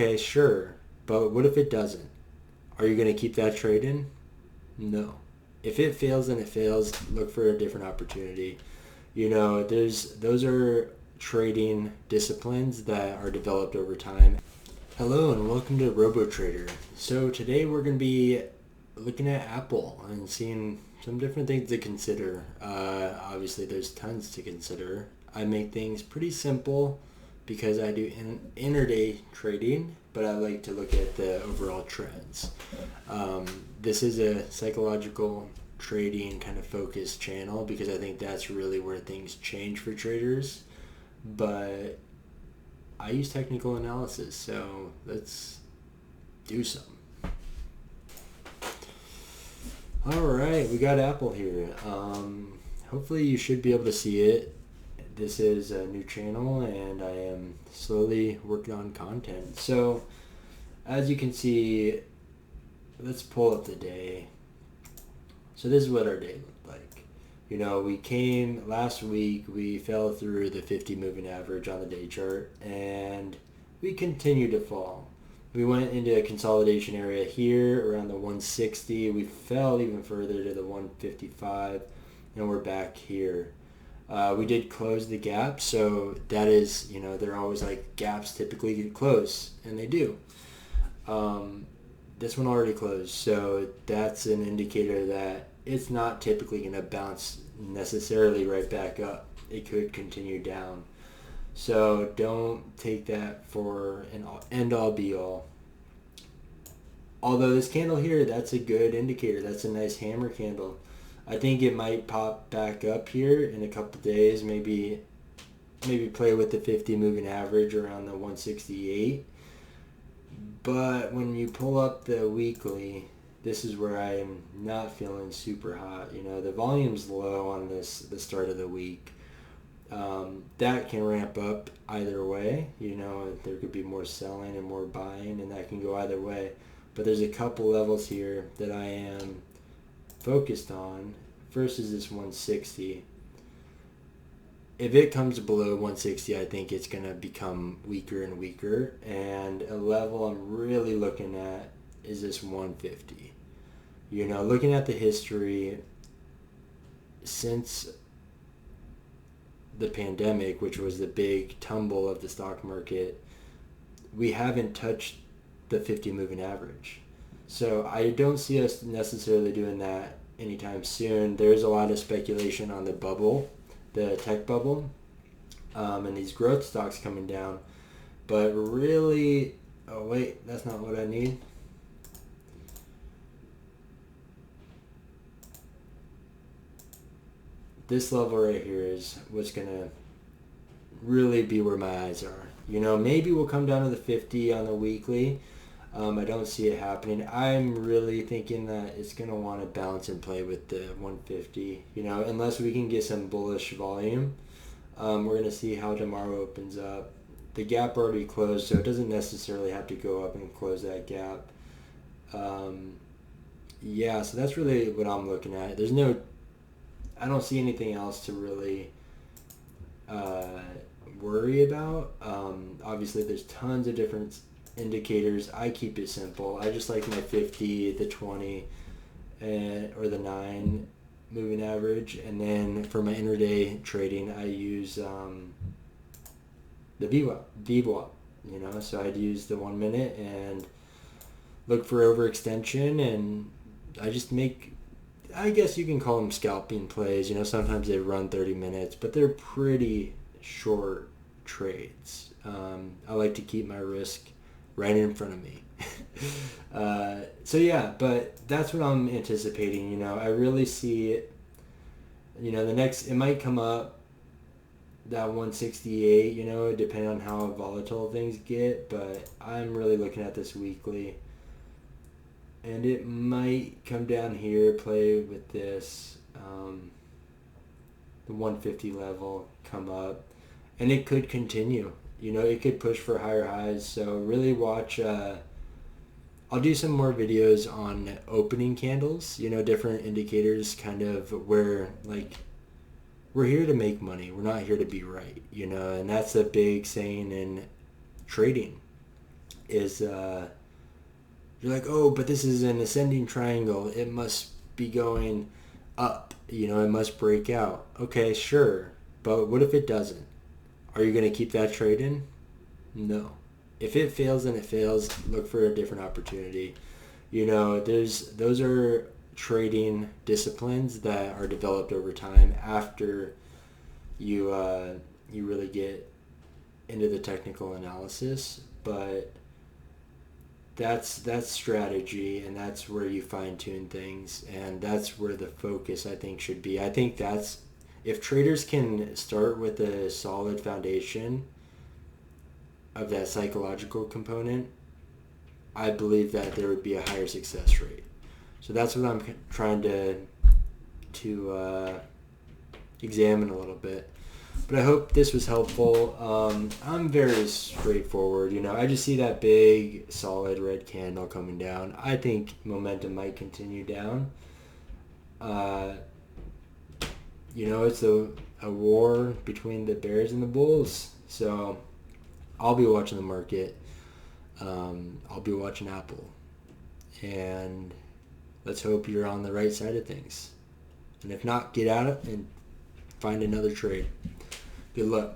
Okay, sure, but what if it doesn't? Are you going to keep that trade in? No. If it fails, then it fails. Look for a different opportunity. There's those are trading disciplines that are developed over time. Hello and welcome to RoboTrader. So today we're going to be looking at Apple and seeing some different things to consider. Obviously, there's tons to consider. I make things pretty simple because I do intraday trading, but I like to look at the overall trends. This is a psychological trading kind of focused channel because I think that's really where things change for traders. But I use technical analysis, so let's do some. All right, we got Apple here. Hopefully you should be able to see it. This is a new channel and I am slowly working on content. So as you can see, let's pull up the day. So this is what our day looked like. We came last week, we fell through the 50 moving average on the day chart and we continued to fall. We went into a consolidation area here around the 160. We fell even further to the 155 and we're back here. We did close the gap, so that is, they're always like gaps typically get close, and they do. This one already closed, so that's an indicator that it's not typically going to bounce necessarily right back up. It could continue down. So don't take that for an end-all be-all. Although this candle here, that's a good indicator. That's a nice hammer candle. I think it might pop back up here in a couple days. Maybe play with the 50 moving average around the 168. But when you pull up the weekly, this is where I am not feeling super hot. The volume's low on the start of the week. That can ramp up either way. There could be more selling and more buying, and that can go either way. But there's a couple levels here that I am focused on. First is this 160. If it comes below 160, I think it's going to become weaker and weaker. And a level I'm really looking at is this 150. Looking at the history since the pandemic, which was the big tumble of the stock market, we haven't touched the 50 moving average. So I don't see us necessarily doing that anytime soon. There's a lot of speculation on the bubble, the tech bubble, and these growth stocks coming down. But really, oh wait, that's not what I need. This level right here is what's going to really be where my eyes are. Maybe we'll come down to the 50 on the weekly. I don't see it happening. I'm really thinking that it's going to want to bounce and play with the 150, unless we can get some bullish volume. We're going to see how tomorrow opens up. The gap already closed, so it doesn't necessarily have to go up and close that gap. So that's really what I'm looking at. I don't see anything else to really worry about. Obviously, there's tons of different indicators. I keep it simple. I just like my 50, the 20, or the 9 moving average. And then for my intraday trading, I use the VWAP. So I'd use the 1 minute and look for overextension. And I guess you can call them scalping plays. Sometimes they run 30 minutes, but they're pretty short trades. I like to keep my risk right in front of me. But that's what I'm anticipating. I really see it. It might come up that 168, depending on how volatile things get, but I'm really looking at this weekly. And it might come down here, play with this, the 150 level, come up, and it could continue. It could push for higher highs. So really watch. I'll do some more videos on opening candles, different indicators, kind of where, we're here to make money. We're not here to be right, and that's a big saying in trading. is you're like, oh, but this is an ascending triangle. It must be going up. You know, it must break out. Okay, sure. But what if it doesn't? Are you going to keep that trade in? No. If it fails, then it fails. Look for a different opportunity. You know, those are trading disciplines that are developed over time after you really get into the technical analysis. But that's strategy, and that's where you fine tune things, and that's where the focus, I think, should be. I think that's if traders can start with a solid foundation of that psychological component, I believe that there would be a higher success rate. So that's what I'm trying to examine a little bit. But I hope this was helpful. I'm very straightforward. You know, I just see that big, solid red candle coming down. I think momentum might continue down. You know, it's a war between the bears and the bulls. So I'll be watching the market. I'll be watching Apple. And let's hope you're on the right side of things. And if not, get out of it and find another trade. Good luck.